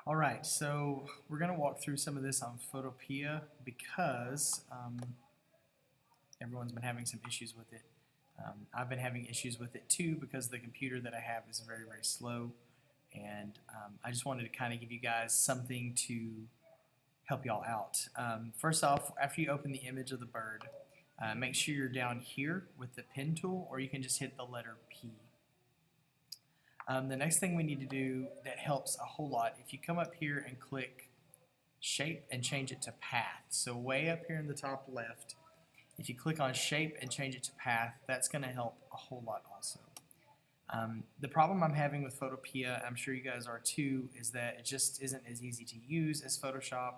All right, so we're going to walk through some of this on Photopea because everyone's been having some issues with it. I've been having issues with it too because the computer that I have is very, very slow. And I just wanted to kind of give you guys something to help y'all out. First off, after you open the image of the bird, make sure you're down here with the pen tool, or you can just hit the letter P. The next thing we need to do that helps a whole lot, if you come up here and click shape and change it to path. So way up here in the top left, if you click on shape and change it to path, that's going to help a whole lot also. The problem I'm having with Photopea, I'm sure you guys are too, is that it just isn't as easy to use as Photoshop.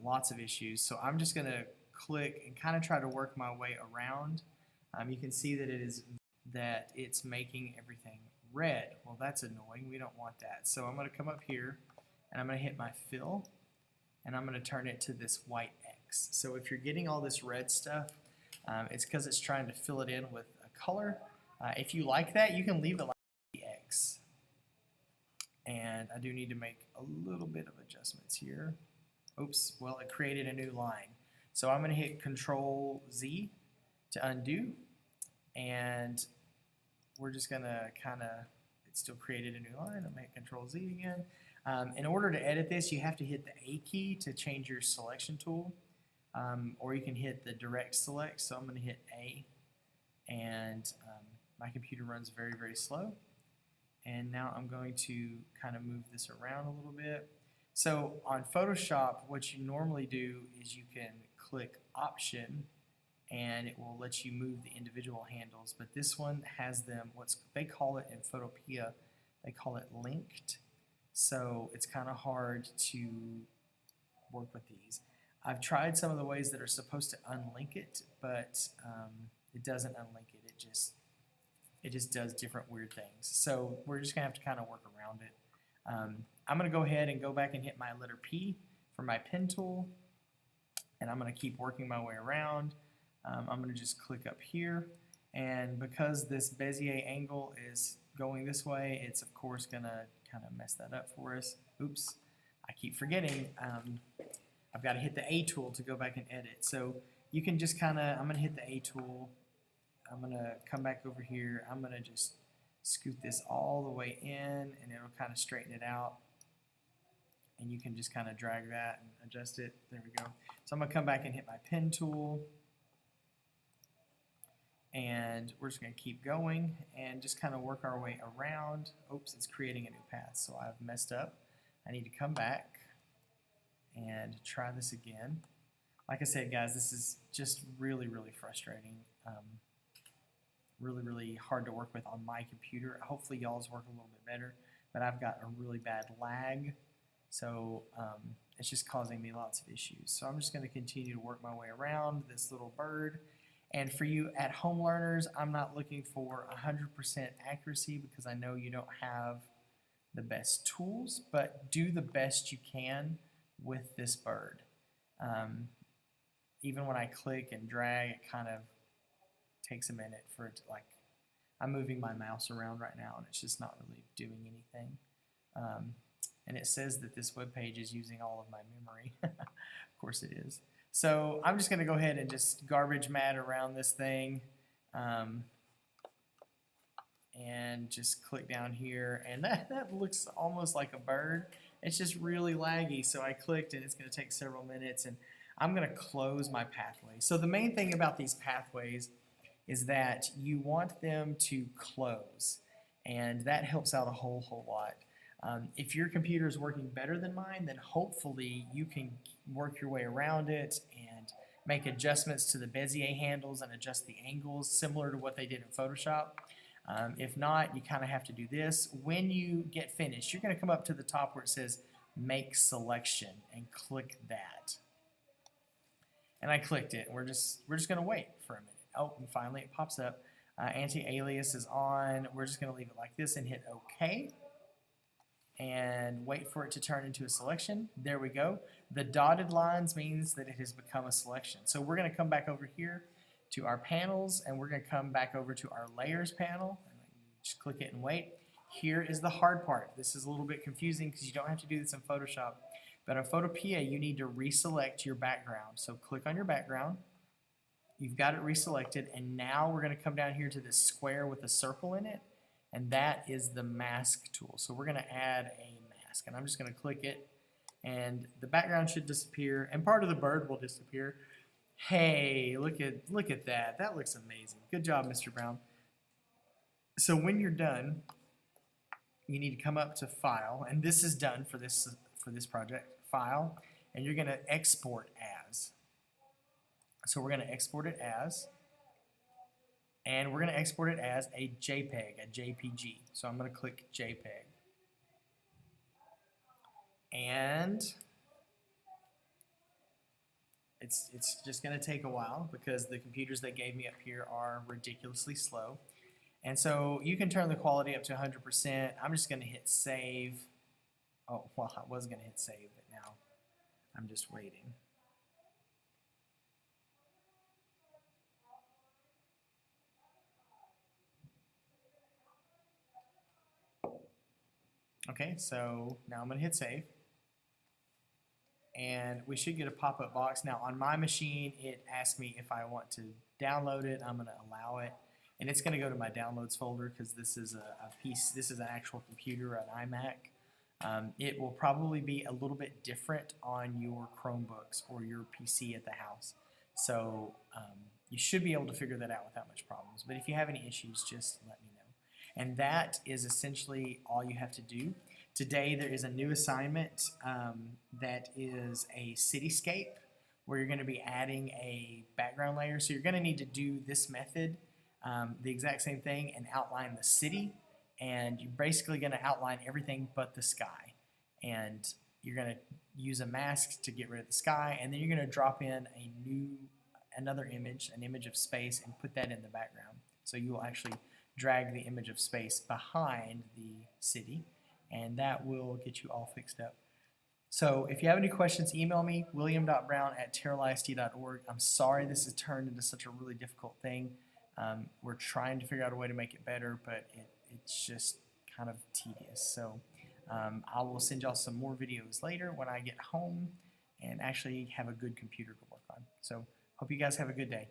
Lots of issues. So I'm just going to click and kind of try to work my way around. You can see that it's making everything red. Well, that's annoying. We don't want that. So I'm going to come up here and I'm going to hit my fill and I'm going to turn it to this white X. So if you're getting all this red stuff, it's because it's trying to fill it in with a color. If you like that, you can leave it like the X. And I do need to make a little bit of adjustments here. Oops, well, it created a new line. So I'm going to hit Control Z to undo, and we're just going to it still created a new line. I'm going to hit Control Z again. In order to edit this, you have to hit the A key to change your selection tool, or you can hit the direct select. So I'm going to hit A, and my computer runs very, very slow. And now I'm going to kind of move this around a little bit. So on Photoshop, what you normally do is you can click Option and it will let you move the individual handles, but this one has them, they call it in Photopea, they call it linked. So it's kind of hard to work with these. I've tried some of the ways that are supposed to unlink it, but it doesn't unlink it. It just does different weird things. So we're just going to have to kind of work around it. I'm going to go ahead and go back and hit my letter P for my pen tool, and I'm going to keep working my way around. I'm going to just click up here, and because this Bezier angle is going this way, it's of course going to kind of mess that up for us. Oops, I keep forgetting. I've got to hit the A tool to go back and edit. So you can just I'm going to hit the A tool. I'm going to come back over here. I'm going to just scoot this all the way in, and it'll kind of straighten it out. And you can just kind of drag that and adjust it. There we go. So I'm going to come back and hit my pen tool. And we're just going to keep going and just kind of work our way around. Oops, it's creating a new path. So I've messed up. I need to come back and try this again. Like I said, guys, this is just really, really frustrating. Really, really hard to work with on my computer. Hopefully y'all's work a little bit better, but I've got a really bad lag, so it's just causing me lots of issues. So I'm just going to continue to work my way around this little bird. And for you at-home learners, I'm not looking for 100% accuracy because I know you don't have the best tools, but do the best you can with this bird. Even when I click and drag, it kind of takes a minute for it to, I'm moving my mouse around right now and it's just not really doing anything. And it says that this web page is using all of my memory. Of course it is. So I'm just going to go ahead and just garbage mat around this thing and just click down here, and that looks almost like a bird. It's just really laggy, so I clicked and it's going to take several minutes, and I'm going to close my pathway. So the main thing about these pathways is that you want them to close, and that helps out a whole lot. If your computer is working better than mine, then hopefully you can work your way around it and make adjustments to the Bezier handles and adjust the angles similar to what they did in Photoshop. If not, you kind of have to do this. When you get finished, you're going to come up to the top where it says Make Selection and click that. And I clicked it. We're just going to wait for a minute. Oh, and finally it pops up. Anti-alias is on. We're just going to leave it like this and hit OK. And wait for it to turn into a selection. There we go. The dotted lines means that it has become a selection. So we're going to come back over here to our panels, and we're going to come back over to our layers panel. And just click it and wait. here is the hard part. This is a little bit confusing because you don't have to do this in Photoshop. But on Photopea, you need to reselect your background. So click on your background. You've got it reselected, and now we're going to come down here to this square with a circle in it, and that is the mask tool. So we're going to add a mask, and I'm just going to click it, and the background should disappear, and part of the bird will disappear. Hey, look at that. That looks amazing. Good job, Mr. Brown. So when you're done, you need to come up to File, and this is done for this project. File, and you're going to export as. So we're going to export it as, and we're going to export it as a JPEG, a JPG. So I'm going to click JPEG. And it's just going to take a while because the computers they gave me up here are ridiculously slow. And so you can turn the quality up to 100%. I'm just going to hit save. Oh, well, I was going to hit save, but now I'm just waiting. Okay, so now I'm going to hit save. And we should get a pop-up box. Now on my machine, it asks me if I want to download it. I'm going to allow it. And it's going to go to my downloads folder because this is this is an actual computer, an iMac. It will probably be a little bit different on your Chromebooks or your PC at the house. So you should be able to figure that out without much problems. But if you have any issues, just let me know. And that is essentially all you have to do. Today there is a new assignment that is a cityscape where you're going to be adding a background layer. So you're going to need to do this method, the exact same thing, and outline the city. And you're basically going to outline everything but the sky. And you're going to use a mask to get rid of the sky, and then you're going to drop in another image, an image of space, and put that in the background. So you will actually drag the image of space behind the city, and that will get you all fixed up. So if you have any questions, email me, william.brown@terralisd.org. I'm sorry this has turned into such a really difficult thing. We're trying to figure out a way to make it better, but it's just kind of tedious. So I will send y'all some more videos later when I get home and actually have a good computer to work on. So hope you guys have a good day.